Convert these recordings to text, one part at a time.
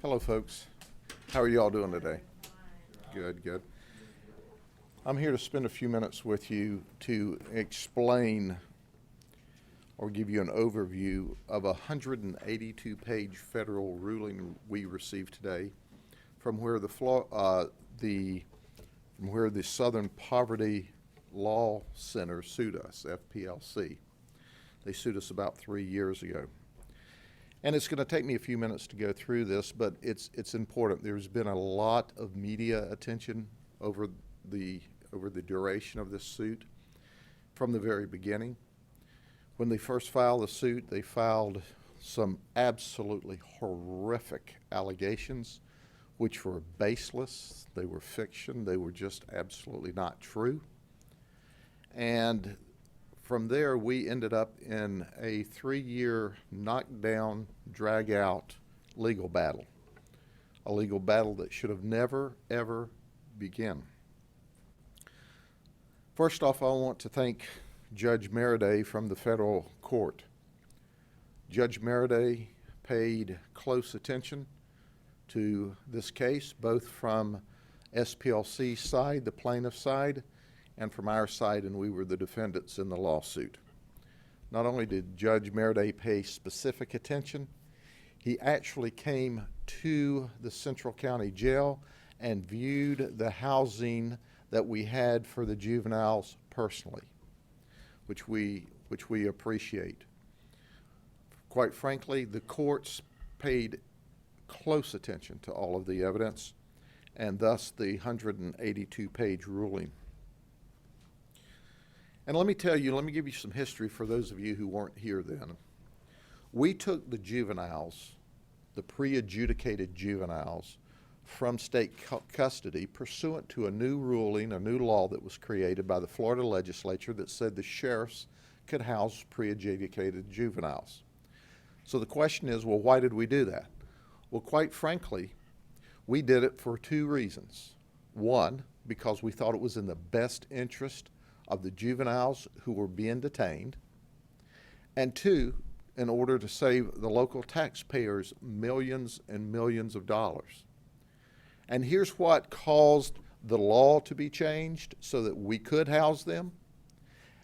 Hello, folks. How are you all doing today? Good, good. I'm here to spend a few minutes with you to explain or give you an overview of a 182-page federal ruling we received today from where the Southern Poverty Law Center sued us, SPLC. They sued us about 3 years ago. And it's going to take me a few minutes to go through this, but it's important. There's been a lot of media attention over the duration of this suit from the very beginning. When they first filed the suit, they filed some absolutely horrific allegations, which were baseless. They were fiction. They were just absolutely not true. And from there, we ended up in a 3-year knockdown, drag-out legal battle, a legal battle that should have never, ever begun. First off, I want to thank Judge Maraday from the federal court. Judge Maraday paid close attention to this case, both from SPLC side, the plaintiff side, and from our side, and we were the defendants in the lawsuit. Not only did Judge Maraday pay specific attention, he actually came to the Central County Jail and viewed the housing that we had for the juveniles personally, which we appreciate. Quite frankly, the courts paid close attention to all of the evidence, and thus the 182-page ruling. And let me give you some history for those of you who weren't here then. We took the juveniles, the pre-adjudicated juveniles, from state custody pursuant to a new ruling, a new law that was created by the Florida legislature that said the sheriffs could house pre-adjudicated juveniles. So the question is, well, why did we do that? Well, quite frankly, we did it for two reasons. One, because we thought it was in the best interest of the juveniles who were being detained, and two, in order to save the local taxpayers millions and millions of dollars. And here's what caused the law to be changed so that we could house them,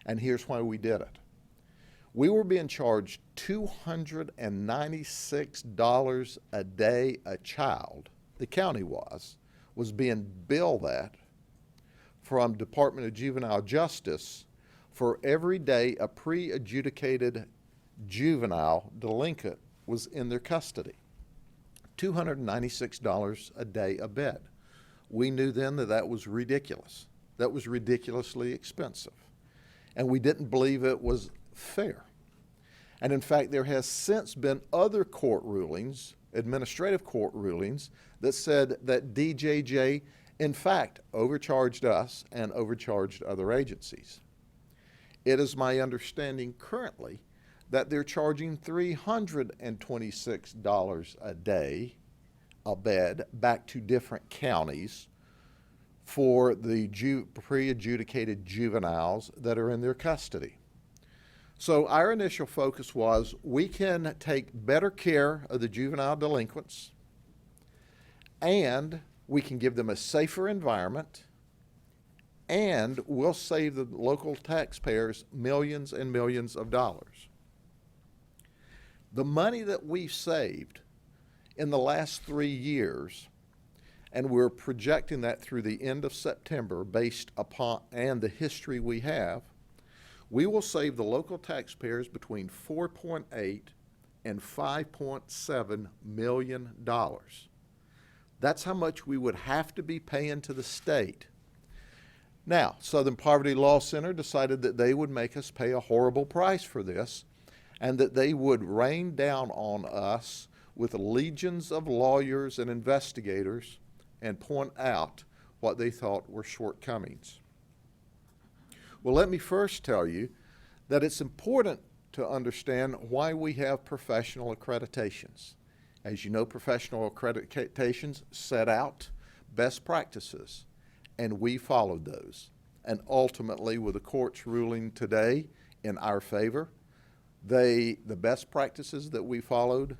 and here's why we did it. We were being charged $296 a day a child. The county was being billed that from Department of Juvenile Justice for every day a pre-adjudicated juvenile delinquent was in their custody. $296 a day a bed. We knew then that that was ridiculous. That was ridiculously expensive. And we didn't believe it was fair. And in fact, there has since been other court rulings, administrative court rulings, that said that DJJ in fact overcharged us and overcharged other agencies. It is my understanding currently that they're charging $326 a day a bed back to different counties for the pre-adjudicated juveniles that are in their custody. So our initial focus was we can take better care of the juvenile delinquents, and we can give them a safer environment, and we'll save the local taxpayers millions and millions of dollars. The money that we've saved in the last 3 years, and we're projecting that through the end of September based upon and the history we have, we will save the local taxpayers between $4.8 and $5.7 million. That's how much we would have to be paying to the state. Now, Southern Poverty Law Center decided that they would make us pay a horrible price for this, and that they would rain down on us with legions of lawyers and investigators and point out what they thought were shortcomings. Well, let me first tell you that it's important to understand why we have professional accreditations. As you know, professional accreditations set out best practices, and we followed those. And ultimately, with the court's ruling today in our favor, the best practices that we followed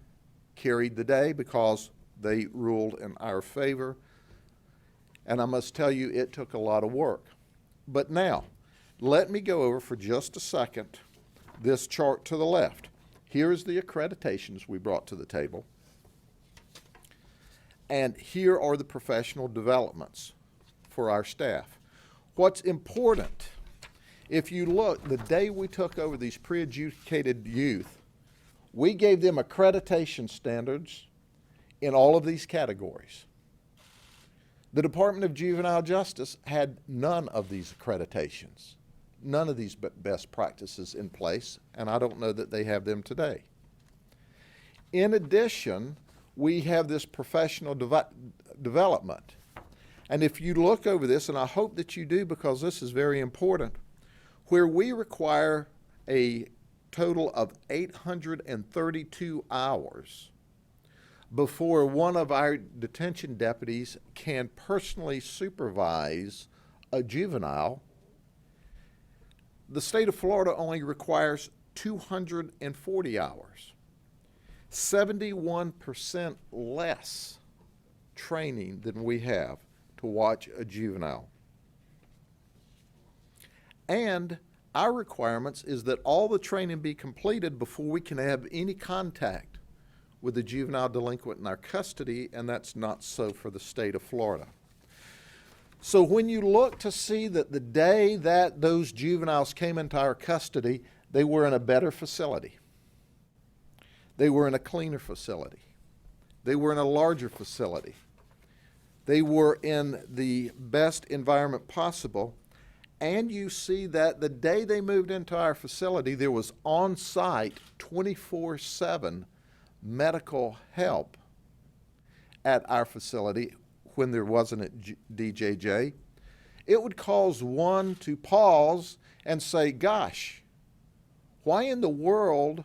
carried the day because They ruled in our favor. And I must tell you, it took a lot of work. But now, let me go over for just a second this chart to the left. Here is the accreditations we brought to the table. And here are the professional developments for our staff. What's important, if you look, the day we took over these pre-adjudicated youth, we gave them accreditation standards in all of these categories. The Department of Juvenile Justice had none of these accreditations, none of these best practices in place, and I don't know that they have them today. In addition, we have this professional development. And if you look over this, and I hope that you do because this is very important, where we require a total of 832 hours before one of our detention deputies can personally supervise a juvenile, the state of Florida only requires 240 hours, 71% less training than we have to watch a juvenile. And our requirements is that all the training be completed before we can have any contact with the juvenile delinquent in our custody, and that's not so for the state of Florida. So when you look to see that the day that those juveniles came into our custody, they were in a better facility. They were in a cleaner facility. They were in a larger facility. They were in the best environment possible. And you see that the day they moved into our facility, there was on-site 24/7 medical help at our facility when there wasn't at DJJ. It would cause one to pause and say, gosh, why in the world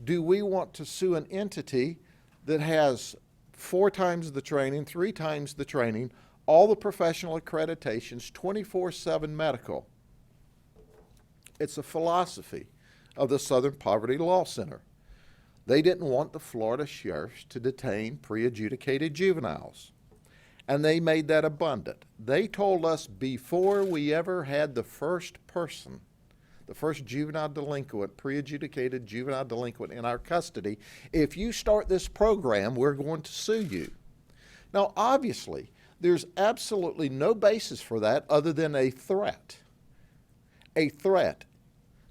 do we want to sue an entity that has 4 times the training, 3 times the training, all the professional accreditations, 24/7 medical? It's a philosophy of the Southern Poverty Law Center. They didn't want the Florida sheriffs to detain pre-adjudicated juveniles, and they made that abundant. They told us before we ever had the first person, the first juvenile delinquent, pre-adjudicated juvenile delinquent in our custody, if you start this program, we're going to sue you. Now, obviously, there's absolutely no basis for that other than a threat. A threat.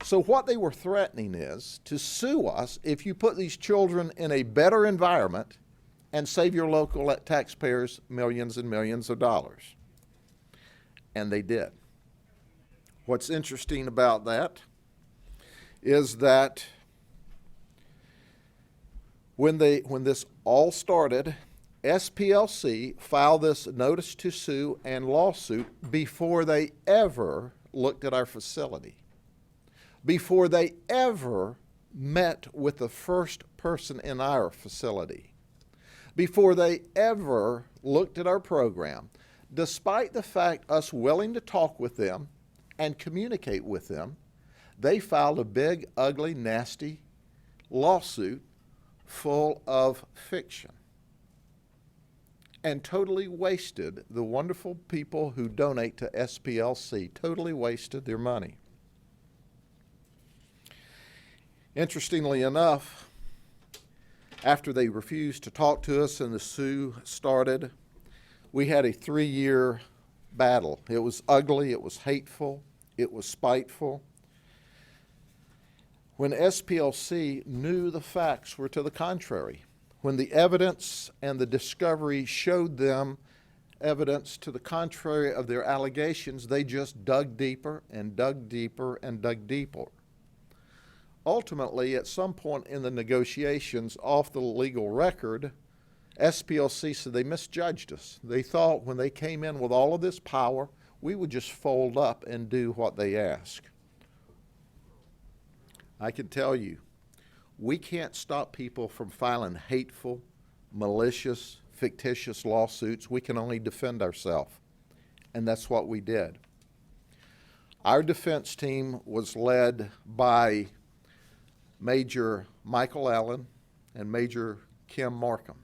So what they were threatening is to sue us if you put these children in a better environment and save your local taxpayers millions and millions of dollars. And they did. What's interesting about that is that when this all started, SPLC filed this notice to sue and lawsuit before they ever looked at our facility, before they ever met with the first person in our facility, before they ever looked at our program, despite the fact us willing to talk with them and communicate with them, they filed a big, ugly, nasty lawsuit full of fiction and totally wasted the wonderful people who donate to SPLC, totally wasted their money. Interestingly enough, after they refused to talk to us and the sue started, we had a 3-year battle. It was ugly, it was hateful, it was spiteful. When SPLC knew the facts were to the contrary, when the evidence and the discovery showed them evidence to the contrary of their allegations, they just dug deeper and dug deeper and dug deeper. Ultimately, at some point in the negotiations off the legal record, SPLC said they misjudged us. They thought when they came in with all of this power, we would just fold up and do what they asked. I can tell you, we can't stop people from filing hateful, malicious, fictitious lawsuits. We can only defend ourselves, and that's what we did. Our defense team was led by Major Michael Allen and Major Kim Markham.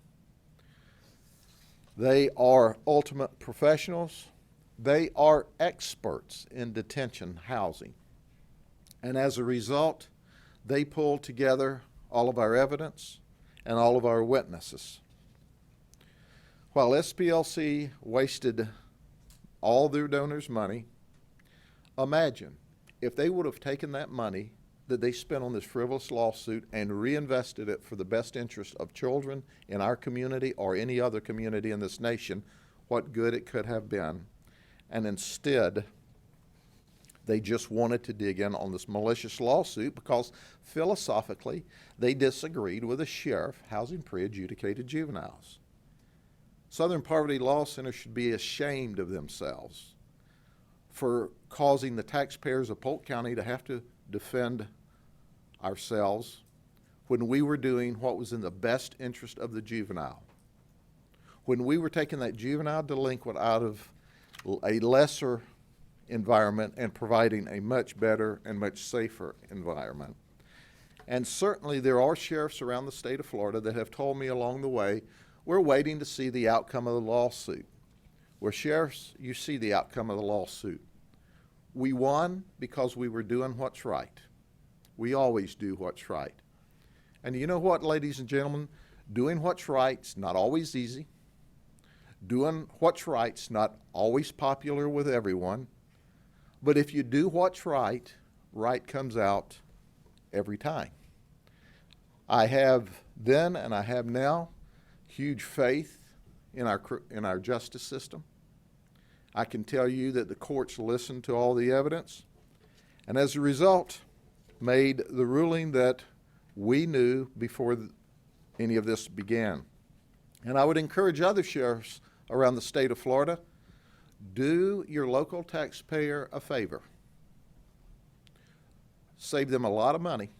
They are ultimate professionals. They are experts in detention housing. And as a result, they pull together all of our evidence and all of our witnesses. While SPLC wasted all their donors' money, imagine if they would have taken that money that they spent on this frivolous lawsuit and reinvested it for the best interest of children in our community or any other community in this nation, what good it could have been. And instead, they just wanted to dig in on this malicious lawsuit because philosophically they disagreed with a sheriff housing pre-adjudicated juveniles. Southern Poverty Law Center should be ashamed of themselves for causing the taxpayers of Polk County to have to defend ourselves when we were doing what was in the best interest of the juvenile. When we were taking that juvenile delinquent out of a lesser environment and providing a much better and much safer environment. And certainly there are sheriffs around the state of Florida that have told me along the way, we're waiting to see the outcome of the lawsuit. Well, sheriffs, you see the outcome of the lawsuit. We won because we were doing what's right. We always do what's right. And you know what, ladies and gentlemen? Doing what's right's not always easy. Doing what's right's not always popular with everyone. But if you do what's right, right comes out every time. I have then and I have now huge faith in our justice system. I can tell you that the courts listened to all the evidence and as a result made the ruling that we knew before any of this began. And I would encourage other sheriffs around the state of Florida, do your local taxpayer a favor. Save them a lot of money,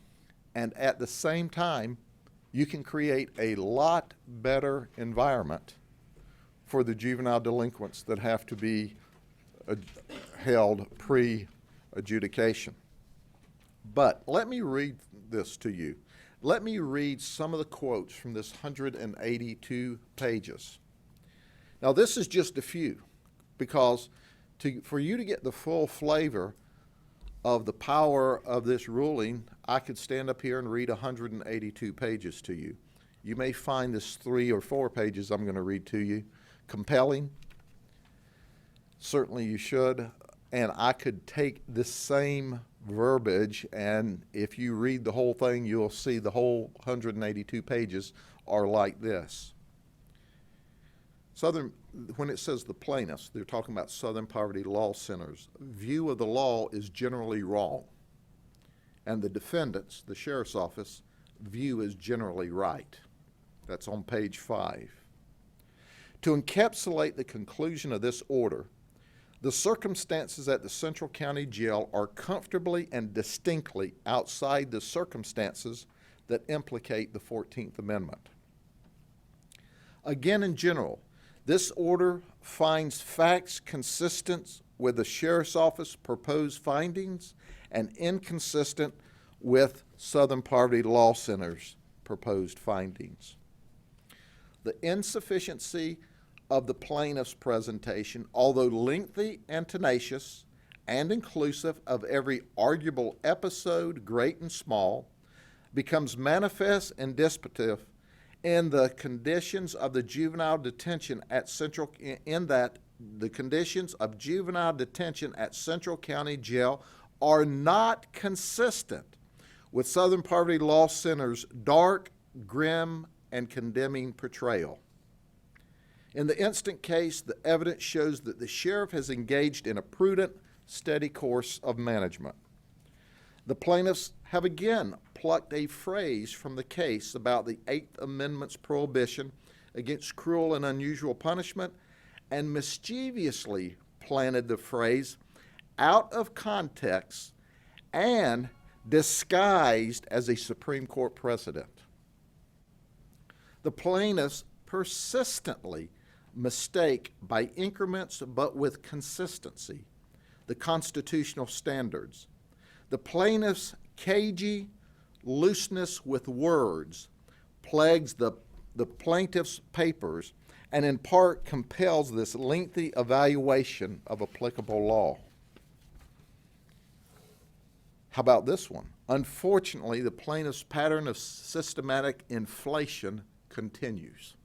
and at the same time, you can create a lot better environment for the juvenile delinquents that have to be held pre-adjudication. But let me read this to you. Let me read some of the quotes from this 182 pages. Now, this is just a few, because for you to get the full flavor of the power of this ruling, I could stand up here and read 182 pages to you. You may find this 3 or 4 pages I'm going to read to you compelling. Certainly you should. And I could take this same verbiage, and if you read the whole thing, you'll see the whole 182 pages are like this. When it says the plaintiffs, they're talking about Southern Poverty Law Center's view of the law is generally wrong, and the defendants, the sheriff's office, view is generally right. That's on page 5. To encapsulate the conclusion of this order, the circumstances at the Central County Jail are comfortably and distinctly outside the circumstances that implicate the 14th Amendment. Again, in general, this order finds facts consistent with the Sheriff's Office proposed findings and inconsistent with Southern Poverty Law Center's proposed findings. The insufficiency of the plaintiff's presentation, although lengthy and tenacious and inclusive of every arguable episode, great and small, becomes manifest and dispositive in the conditions of the juvenile detention at Central County Jail are not consistent with Southern Poverty Law Center's dark, grim, and condemning portrayal. In the instant case, the evidence shows that the sheriff has engaged in a prudent, steady course of management. The plaintiffs have again plucked a phrase from the case about the Eighth Amendment's prohibition against cruel and unusual punishment and mischievously planted the phrase out of context and disguised as a Supreme Court precedent. The plaintiffs persistently mistake by increments but with consistency the constitutional standards. The plaintiff's cagey looseness with words plagues the the plaintiff's papers and in part compels this lengthy evaluation of applicable law. How about this one? Unfortunately, the plaintiff's pattern of systematic inflation continues.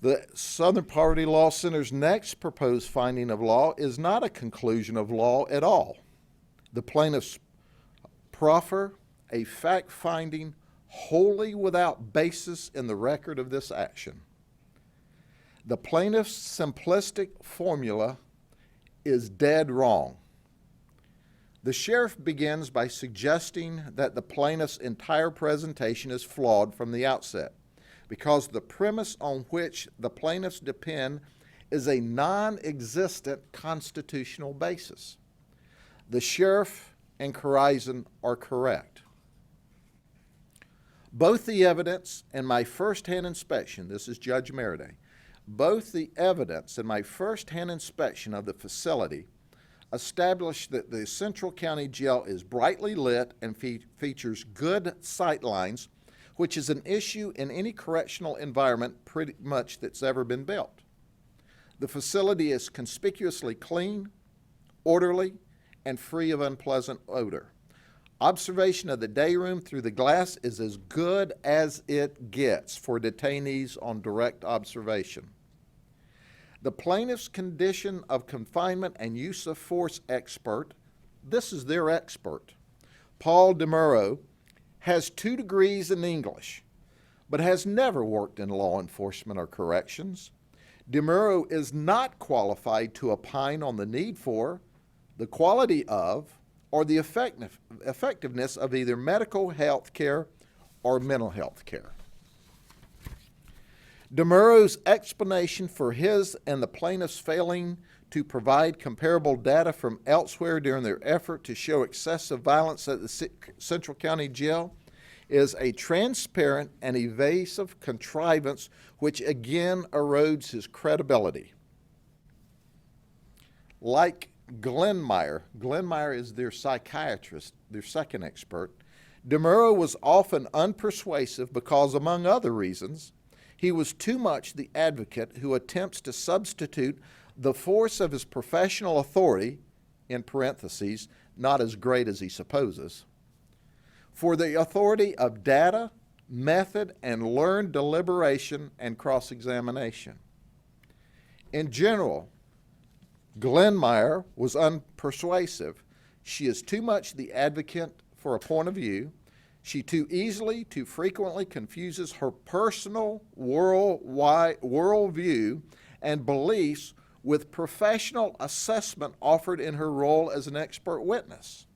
The Southern Poverty Law Center's next proposed finding of law is not a conclusion of law at all. The plaintiffs proffer a fact finding wholly without basis in the record of this action. The plaintiff's simplistic formula is dead wrong. The sheriff begins by suggesting that the plaintiff's entire presentation is flawed from the outset because the premise on which the plaintiffs depend is a non-existent constitutional basis. The sheriff and Corizon are correct. Both the evidence and my first-hand inspection, this is Judge Meriday, both the evidence and my first-hand inspection of the facility established that the Central County Jail is brightly lit and features good sight lines, which is an issue in any correctional environment pretty much that's ever been built. The facility is conspicuously clean, orderly, and free of unpleasant odor. Observation of the day room through the glass is as good as it gets for detainees on direct observation. The plaintiff's condition of confinement and use of force expert, this is their expert, Paul DeMuro, has 2 degrees in English, but has never worked in law enforcement or corrections. DeMuro is not qualified to opine on the need for, the quality of, or the effectiveness of either medical health care or mental health care. DeMuro's explanation for his and the plaintiff's failing to provide comparable data from elsewhere during their effort to show excessive violence at the Central County Jail is a transparent and evasive contrivance which again erodes his credibility. Like Glenmeyer is their psychiatrist, their second expert, DeMuro was often unpersuasive because, among other reasons, he was too much the advocate who attempts to substitute the force of his professional authority, in parentheses, not as great as he supposes, for the authority of data, method, and learned deliberation and cross-examination. In general, Glenmeyer was unpersuasive. She is too much the advocate for a point of view. She too easily, too frequently confuses her personal worldview and beliefs with professional assessment offered in her role as an expert witness.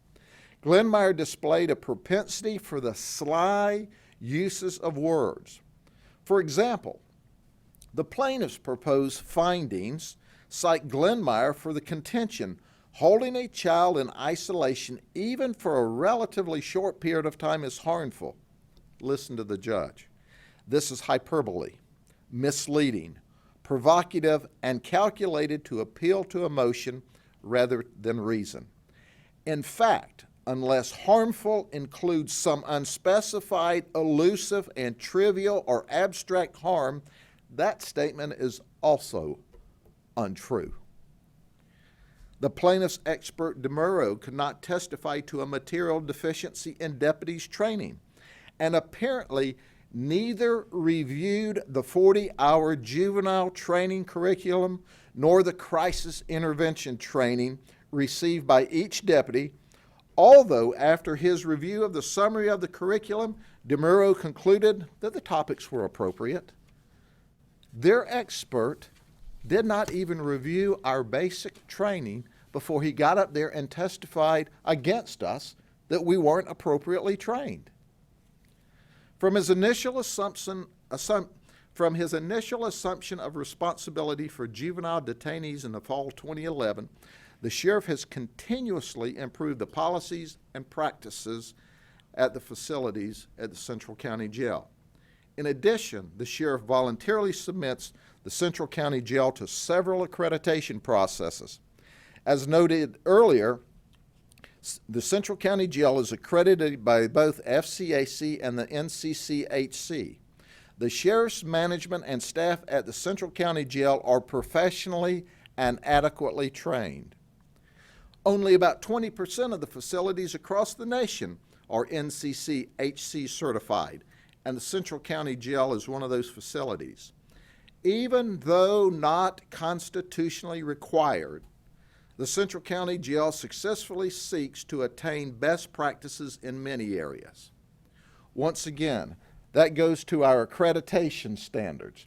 Glenmeyer displayed a propensity for the sly uses of words. For example, the plaintiff's proposed findings cite Glenmeyer for the contention holding a child in isolation even for a relatively short period of time is harmful. Listen to the judge. This is hyperbole, misleading, provocative, and calculated to appeal to emotion rather than reason. In fact, unless harmful includes some unspecified, elusive, and trivial or abstract harm, that statement is also untrue. The plaintiff's expert DeMuro could not testify to a material deficiency in deputies' training, and apparently neither reviewed the 40-hour juvenile training curriculum nor the crisis intervention training received by each deputy, although after his review of the summary of the curriculum, DeMuro concluded that the topics were appropriate. Their expert did not even review our basic training before he got up there and testified against us that we weren't appropriately trained. From his initial assumption of responsibility for juvenile detainees in the fall 2011, the sheriff has continuously improved the policies and practices at the facilities at the Central County Jail. In addition, the sheriff voluntarily submits the Central County Jail to several accreditation processes. As noted earlier, The Central County Jail is accredited by both FCAC and the NCCHC. The sheriff's management and staff at the Central County Jail are professionally and adequately trained. Only about 20% of the facilities across the nation are NCCHC certified, and the Central County Jail is one of those facilities. Even though not constitutionally required, the Central County Jail successfully seeks to attain best practices in many areas. Once again, that goes to our accreditation standards.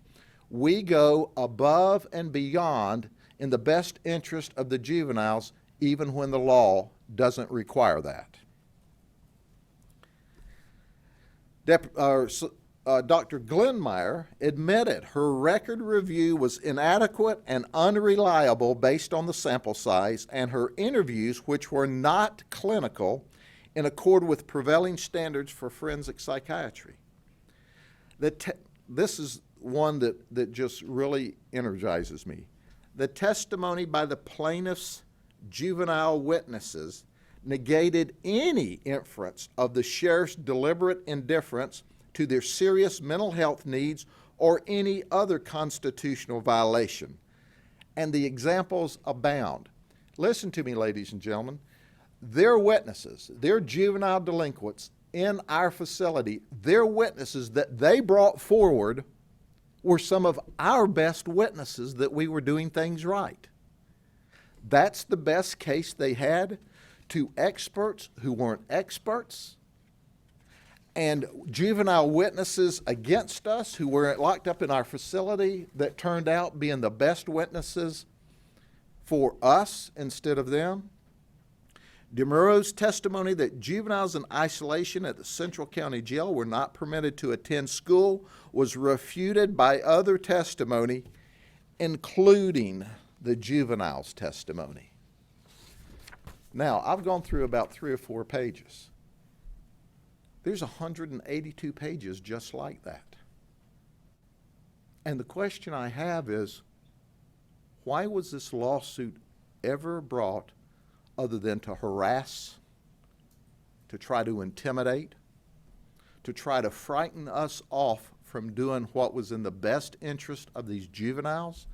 We go above and beyond in the best interest of the juveniles, even when the law doesn't require that. Dr. Glenmeyer admitted her record review was inadequate and unreliable based on the sample size, and her interviews, which were not clinical, in accord with prevailing standards for forensic psychiatry. This is one that just really energizes me. The testimony by the plaintiff's juvenile witnesses negated any inference of the sheriff's deliberate indifference to their serious mental health needs or any other constitutional violation. And the examples abound. Listen to me, ladies and gentlemen. Their witnesses, their juvenile delinquents in our facility, their witnesses that they brought forward were some of our best witnesses that we were doing things right. That's the best case they had to experts who weren't experts, and juvenile witnesses against us who were locked up in our facility that turned out being the best witnesses for us instead of them. DeMuro's testimony that juveniles in isolation at the Central County Jail were not permitted to attend school was refuted by other testimony, including the juvenile's testimony. Now, I've gone through about 3 or 4 pages. There's 182 pages just like that. And the question I have is, why was this lawsuit ever brought other than to harass, to try to intimidate, to try to frighten us off from doing what was in the best interest of these juveniles,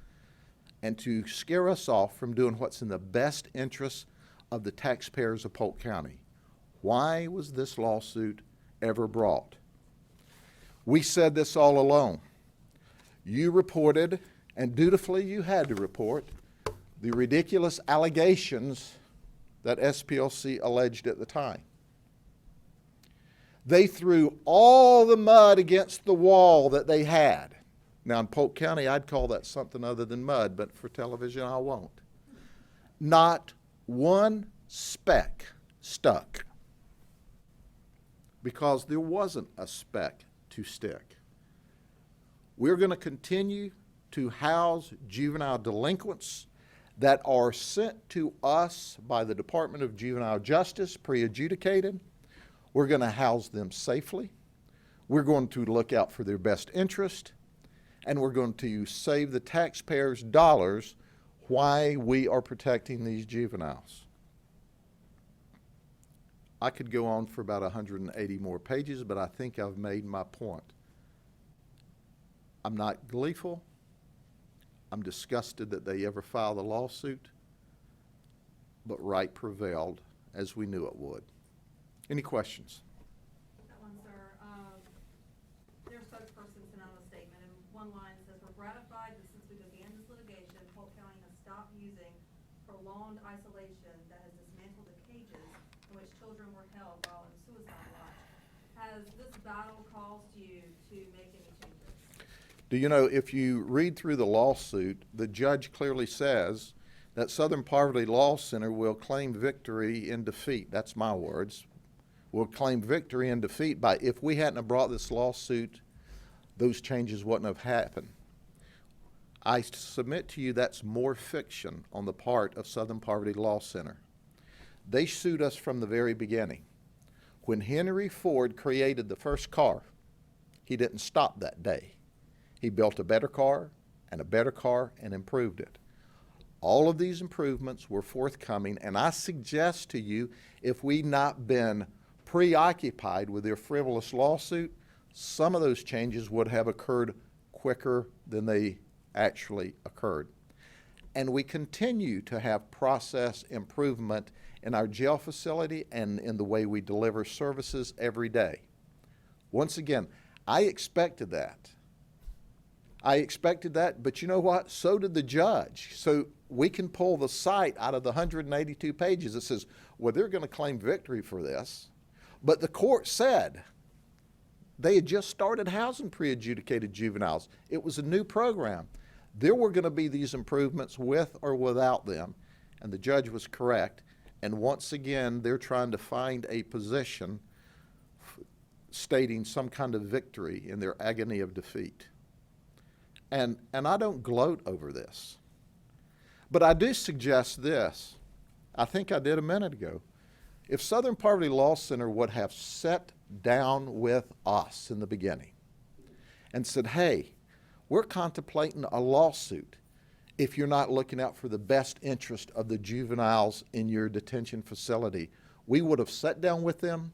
and to scare us off from doing what's in the best interest of the taxpayers of Polk County? Why was this lawsuit ever brought? We said this all along. You reported, and dutifully you had to report, the ridiculous allegations that SPLC alleged at the time. They threw all the mud against the wall that they had. Now in Polk County, I'd call that something other than mud, but for television, I won't. Not one speck stuck, because there wasn't a speck to stick. We're going to continue to house juvenile delinquents that are sent to us by the Department of Juvenile Justice, pre-adjudicated. We're going to house them safely. We're going to look out for their best interest, and we're going to save the taxpayers dollars while we are protecting these juveniles. I could go on for about 180 more pages, but I think I've made my point. I'm not gleeful. I'm disgusted that they ever filed a lawsuit, but right prevailed, as we knew it would. Any questions? That one, sir. Their spokesperson sent out a statement, and one line says, "We're gratified that since we began this litigation, Polk County has stopped using prolonged isolation that has dismantled the cages in which children were held while in suicide watch." Has this battle caused you to make any changes? Do you know, if you read through the lawsuit, the judge clearly says that Southern Poverty Law Center will claim victory in defeat. That's my words. Will claim victory in defeat by, if we hadn't have brought this lawsuit, those changes wouldn't have happened. I submit to you that's more fiction on the part of Southern Poverty Law Center. They sued us from the very beginning. When Henry Ford created the first car, he didn't stop that day. He built a better car and improved it. All of these improvements were forthcoming, and I suggest to you, if we'd not been preoccupied with their frivolous lawsuit, some of those changes would have occurred quicker than they actually occurred. And we continue to have process improvement in our jail facility and in the way we deliver services every day. Once again, I expected that. But you know what? So did the judge. So we can pull the cite out of the 182 pages that says, well, they're going to claim victory for this. But the court said they had just started housing pre-adjudicated juveniles. It was a new program. There were going to be these improvements with or without them, and the judge was correct. And once again, they're trying to find a position stating some kind of victory in their agony of defeat. And I don't gloat over this. But I do suggest this. I think I did a minute ago. If Southern Poverty Law Center would have sat down with us in the beginning and said, hey, we're contemplating a lawsuit if you're not looking out for the best interest of the juveniles in your detention facility, we would have sat down with them,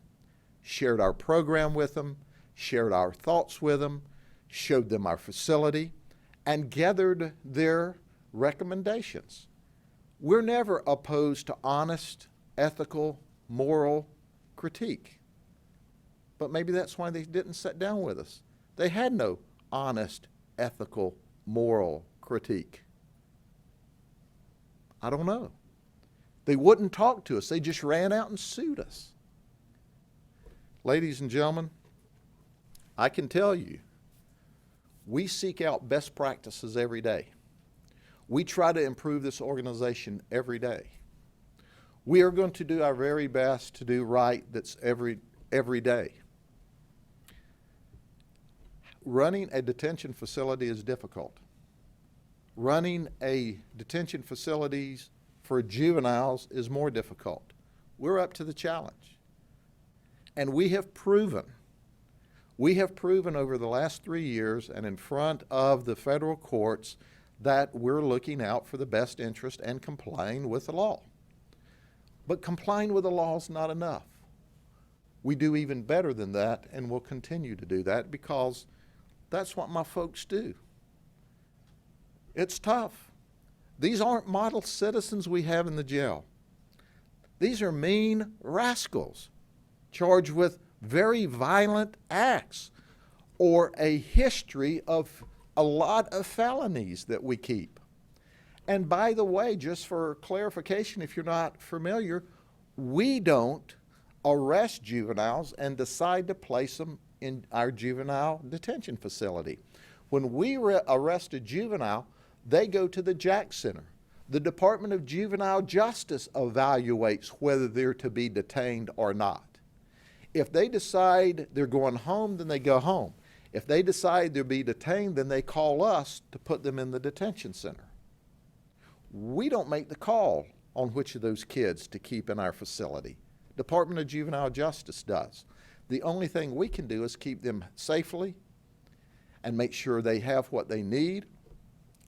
shared our program with them, shared our thoughts with them, showed them our facility, and gathered their recommendations. We're never opposed to honest, ethical, moral critique. But maybe that's why they didn't sit down with us. They had no honest, ethical, moral critique. I don't know. They wouldn't talk to us. They just ran out and sued us. Ladies and gentlemen, I can tell you, we seek out best practices every day. We try to improve this organization every day. We are going to do our very best to do right that's every day. Running a detention facility is difficult. Running a detention facilities for juveniles is more difficult. We're up to the challenge. And we have proven over the last 3 years and in front of the federal courts that we're looking out for the best interest and complying with the law. But complying with the law is not enough. We do even better than that, and we'll continue to do that because that's what my folks do. It's tough. These aren't model citizens we have in the jail. These are mean rascals charged with very violent acts or a history of a lot of felonies that we keep. And by the way, just for clarification, if you're not familiar, we don't arrest juveniles and decide to place them in our juvenile detention facility. When we arrest a juvenile, they go to the Jack Center. The Department of Juvenile Justice evaluates whether they're to be detained or not. If they decide they're going home, then they go home. If they decide they'll be detained, then they call us to put them in the detention center. We don't make the call on which of those kids to keep in our facility. Department of Juvenile Justice does. The only thing we can do is keep them safely and make sure they have what they need.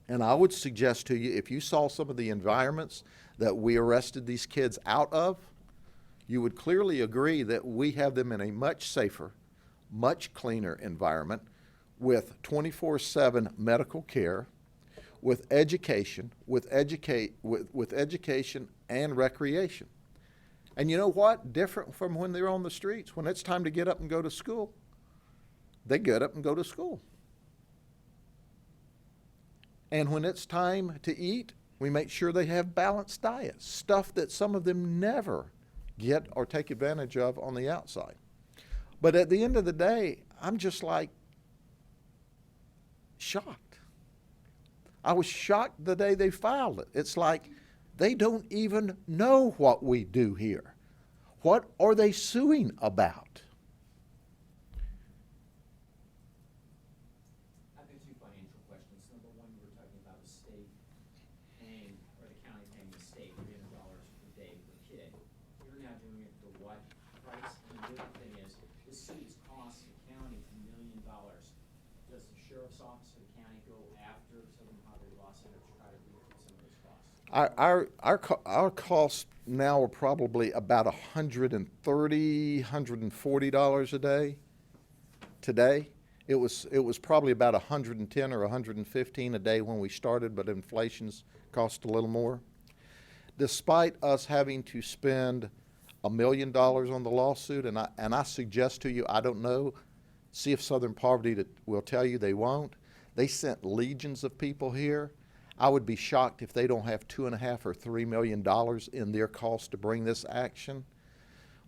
And I would suggest to you, if you saw some of the environments that we arrested these kids out of, you would clearly agree that we have them in a much safer, much cleaner environment with 24/7 medical care, with education, with education and recreation. And you know what? Different from when they're on the streets. When it's time to get up and go to school, they get up and go to school. And when it's time to eat, we make sure they have balanced diets, stuff that some of them never get or take advantage of on the outside. But at the end of the day, I'm just like shocked. I was shocked the day they filed it. It's like they don't even know what we do here. What are they suing about? I've got two financial questions. Number one, you were talking about the state paying, or the county paying the state $300 per day per kid. You're now doing it for what price? And the other thing is, this suit has cost the county $1 million. Does the sheriff's office or the county go after Southern Poverty Law Center to try to recoup some of those costs? Our costs now are probably about $130, $140 a day. Today, it was probably about 110 or 115 a day when we started, but inflation's cost a little more. Despite us having to spend $1 million on the lawsuit, and I suggest to you, I don't know, see if Southern Poverty will tell you they won't. They sent legions of people here. I would be shocked if they don't have $2.5 or $3 million in their cost to bring this action.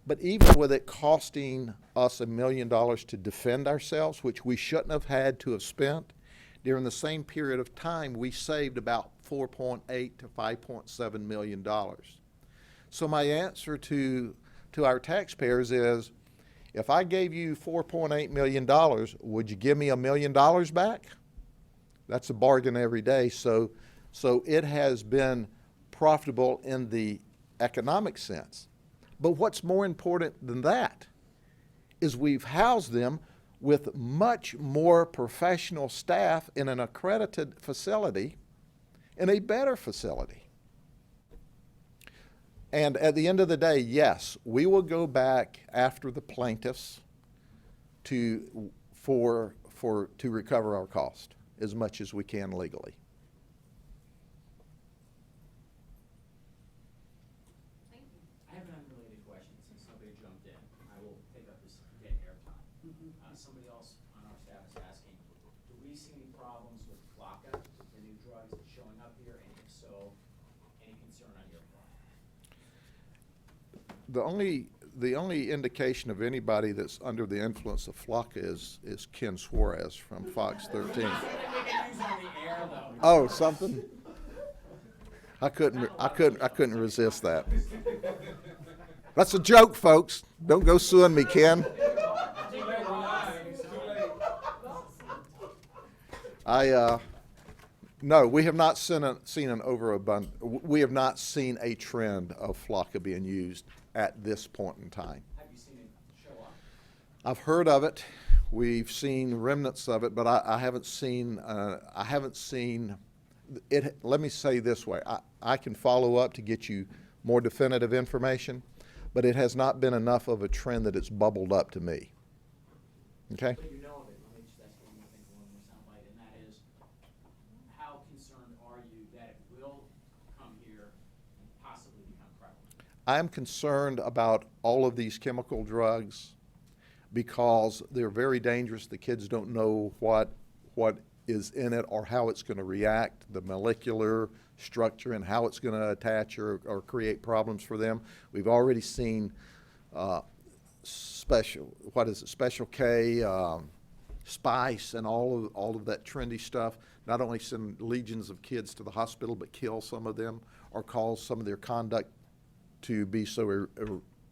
But even with it costing us $1 million to defend ourselves, which we shouldn't have had to have spent, during the same period of time, we saved about $4.8 to $5.7 million. So my answer to our taxpayers is, if I gave you $4.8 million, would you give me $1 million back? That's a bargain every day. So it has been profitable in the economic sense. But what's more important than that is we've housed them with much more professional staff in an accredited facility, in a better facility. And at the end of the day, yes, we will go back after the plaintiffs to recover our cost as much as we can legally. Thank you. I have an unrelated question since somebody jumped in. I will pick up this get airtime. Somebody else on our staff is asking, do we see any problems with flocka, the new drugs that's showing up here, and if so, any concern on your part? The only indication of anybody that's under the influence of flocka is Ken Suarez from Fox 13. Oh, something? I couldn't resist that. That's a joke, folks. Don't go suing me, Ken. No, we have not seen an overabundance. We have not seen a trend of flocka being used at this point in time. Have you seen it show up? I've heard of it. We've seen remnants of it, but I haven't seen it. Let me say this way. I can follow up to get you more definitive information, but it has not been enough of a trend that it's bubbled up to me. Okay? But you know of it. Let me just ask you one more thing, one more soundbite, and that is, how concerned are you that it will come here and possibly become prevalent? I'm concerned about all of these chemical drugs because they're very dangerous. The kids don't know what is in it or how it's going to react, the molecular structure and how it's going to attach or create problems for them. We've already seen Special K, Spice, and all of that trendy stuff not only send legions of kids to the hospital but kill some of them or cause some of their conduct to be so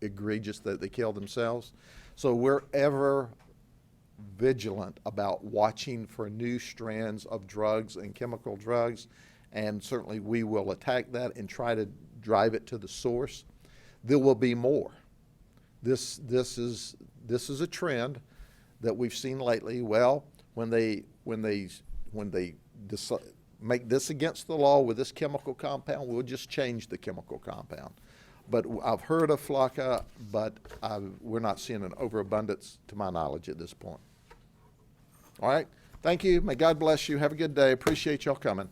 egregious that they kill themselves. So we're ever vigilant about watching for new strands of drugs and chemical drugs, and certainly we will attack that and try to drive it to the source. There will be more. This is a trend that we've seen lately. Well, when they make this against the law with this chemical compound, we'll just change the chemical compound. But I've heard of flocka, but we're not seeing an overabundance to my knowledge at this point. All right. Thank you. May God bless you. Have a good day. Appreciate y'all coming.